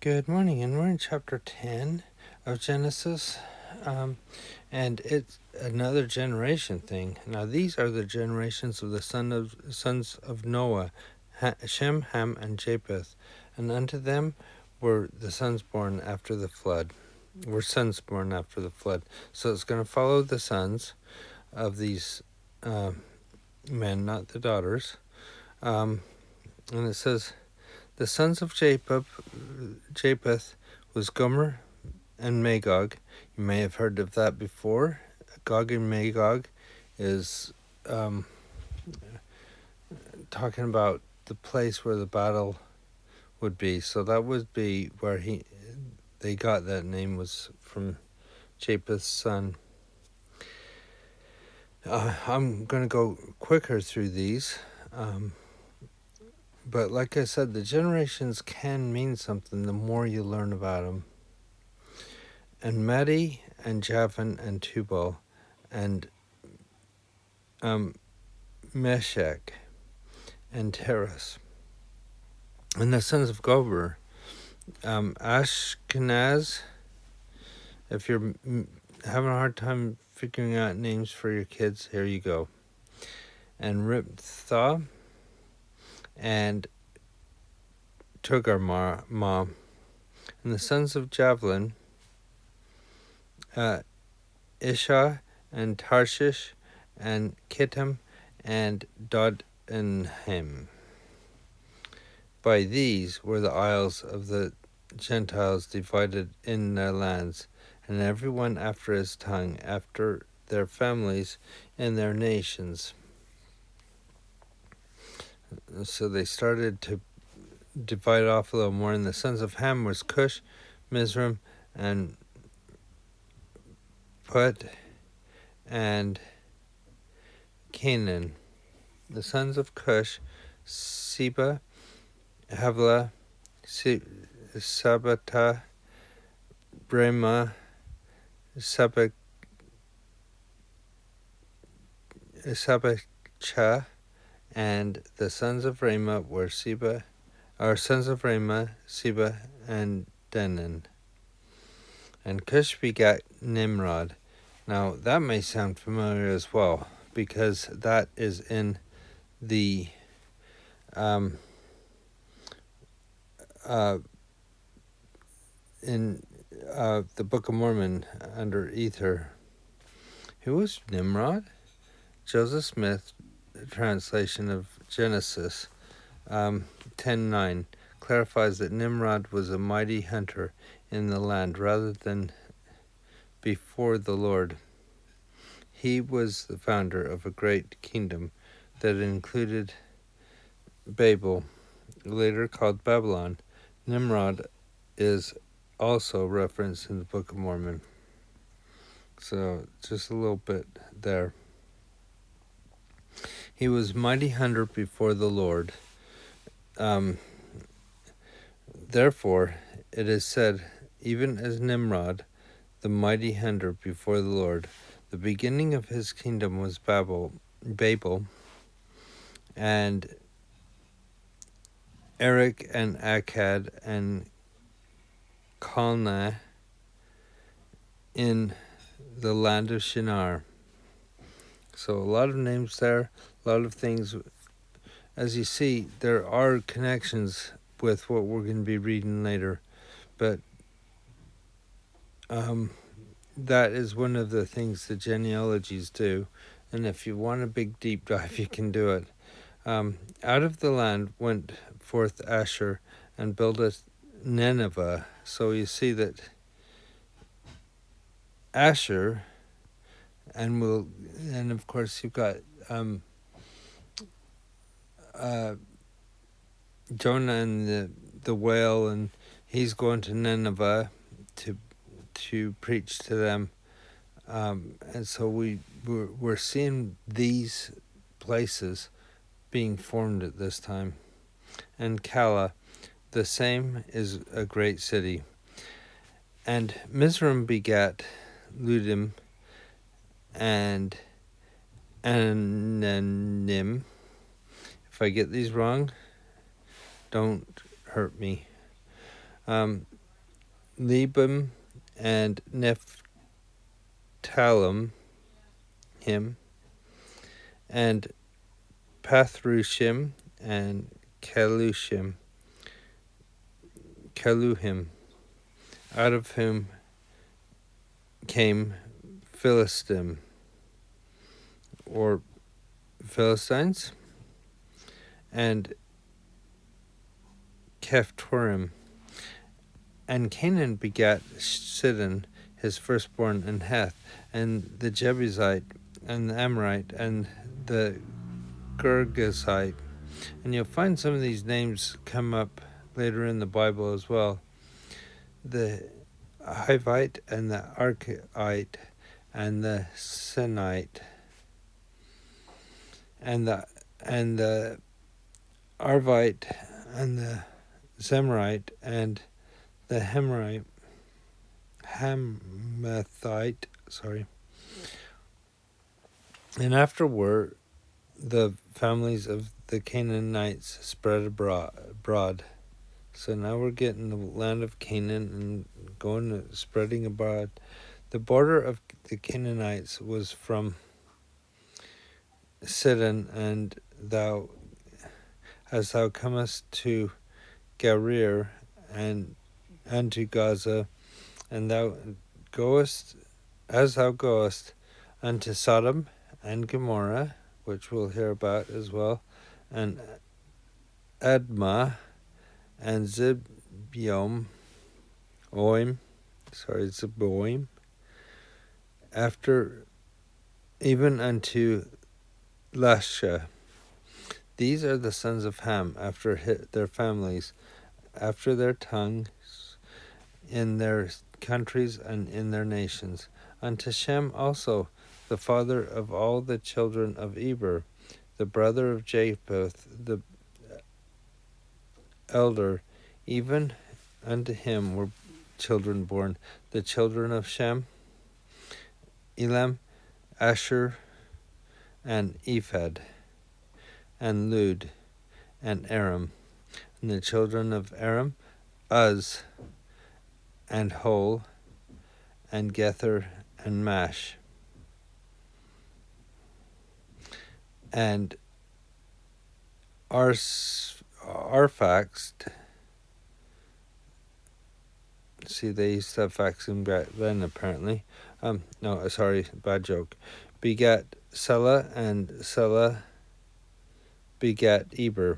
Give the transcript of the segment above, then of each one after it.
Good morning, and we're in chapter 10 of Genesis, and it's another generation thing. Now, these are the generations of the sons of Noah, Shem, Ham, and Japheth, and unto them were sons born after the flood. So it's going to follow the sons of these men, not the daughters. And it says, the sons of Japheth was Gomer and Magog. You may have heard of that before. Gog and Magog is talking about the place where the battle would be. So that would be where they got that name, was from Japheth's son. I'm going to go quicker through these. But like I said, the generations can mean something the more you learn about them. And Medi and Javan and Tubal and Meshach and Teras. And the sons of Gober, Ashkenaz. If you're having a hard time figuring out names for your kids, here you go. And Riptha and Togarmah. And the sons of Javelin, Isha and Tarshish and Kittim and Doddenham. By these were the isles of the Gentiles divided in their lands, and every one after his tongue, after their families and their nations. So they started to divide off a little more, and the sons of Ham was Cush, Mizraim, and Put, and Canaan. The sons of Cush, Seba, Havilah, Sabata, Brema, Sabacha, and the sons of Rama were Seba, and Denan. And Cush begat Nimrod. Now that may sound familiar as well, because that is in the the Book of Mormon under Ether. Who was Nimrod? Joseph Smith translation of Genesis 10:9 clarifies that Nimrod was a mighty hunter in the land rather than before the Lord. He was the founder of a great kingdom that included Babel, later called Babylon. Nimrod is also referenced in the Book of Mormon. So just a little bit there. He was mighty hunter before the Lord. Therefore, it is said, even as Nimrod, the mighty hunter before the Lord, the beginning of his kingdom was Babel, and Erech and Akkad and Calneh in the land of Shinar. So a lot of names there, a lot of things. As you see, there are connections with what we're going to be reading later, but that is one of the things the genealogies do, and if you want a big deep dive, you can do it. Out of the land went forth Asher and buildeth Nineveh. So you see that Asher, and of course you've got Jonah and the whale, and he's going to Nineveh to preach to them, and so we're seeing these places being formed at this time. And Kala, the same, is a great city. And Mizraim begat Ludim and Ananim. If I get these wrong, don't hurt me. Lebim and Nephtalim, him, and Pathrushim and Keluhim, out of whom came Philistim, or Philistines, and Kephtorim. And Canaan begat Sidon, his firstborn, and Heth, and the Jebusite, and the Amorite, and the Girgashite. And you'll find some of these names come up later in the Bible as well. The Hivite, and the Archite, and the Sinite, and the Arvite, and the Zemrite, and the Hamathite, and afterward the families of the Canaanites spread abroad. So now we're getting the land of Canaan and spreading abroad. The border of the Canaanites was from Sidon, and as thou comest to Gerar, and to Gaza, and as thou goest unto Sodom and Gomorrah, which we'll hear about as well, and Admah, and Zeboim, after even unto Lasha. These are the sons of Ham, after their families, after their tongues, in their countries and in their nations. Unto Shem also, the father of all the children of Eber, the brother of Japheth, the elder, even unto him were children born. The children of Shem, Elam, Asher, and Ephad, and Lud, and Aram. And the children of Aram, Uz, and Hol, and Gether, and Mash. And Arphaxad, see, they used to have faxing back then apparently. No, sorry, bad joke. Begat Selah, and Selah begat Eber.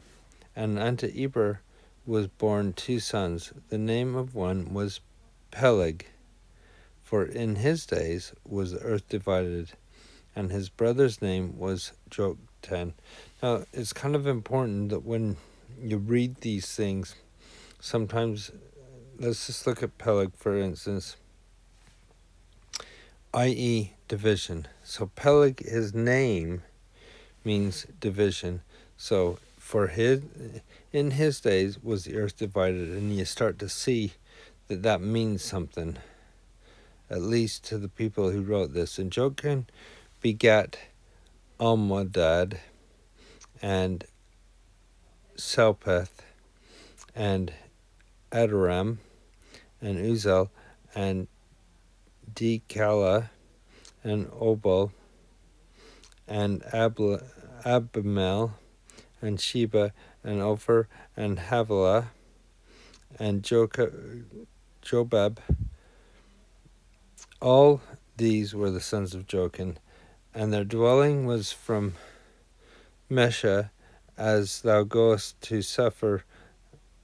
And unto Eber was born 2 sons. The name of one was Peleg, for in his days was the earth divided, and his brother's name was Joktan. Now, it's kind of important that when you read these things, sometimes, let's just look at Peleg, for instance, i.e. division. So Peleg, his name means division. So in his days was the earth divided, and you start to see that means something, at least to the people who wrote this. And Joktan begat Almodad, and Salpeth, and Adoram, and Uzel, and Dekala, and Obal, and Abimel, and Sheba, and Ophir, and Havilah, and Jobab. All these were the sons of Jochen, and their dwelling was from Mesha, as thou goest to Sephir,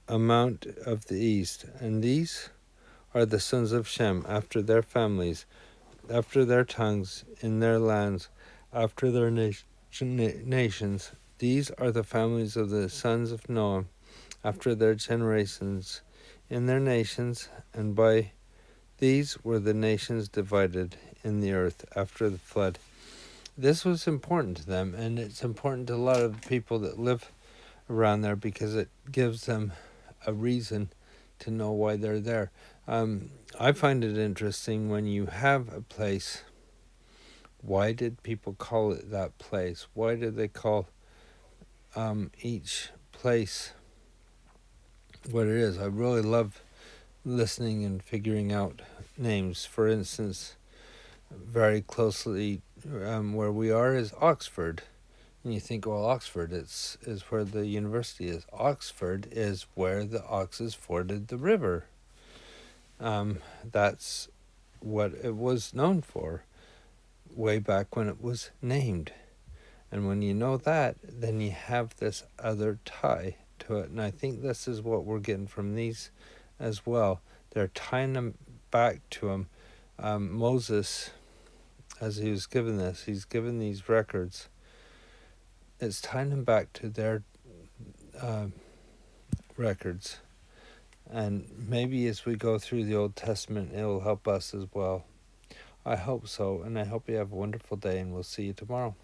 a mount of the east. And these are the sons of Shem, after their families, after their tongues, in their lands, after their nations. These are the families of the sons of Noah, after their generations, in their nations, and by these were the nations divided in the earth after the flood. This was important to them, and it's important to a lot of people that live around there, because it gives them a reason to know why they're there. I find it interesting when you have a place. Why did people call it that place? Why did they call each place what it is? I really love listening and figuring out names. For instance, very closely where we are is Oxford. And you think, well, Oxford is where the university is. Oxford is where the oxes forded the river. That's what it was known for way back when it was named. And when you know that, then you have this other tie to it. And I think this is what we're getting from these as well. They're tying them back to him. Moses, as he was given this, he's given these records. It's tying them back to their records. And maybe as we go through the Old Testament, it will help us as well. I hope so, and I hope you have a wonderful day, and we'll see you tomorrow.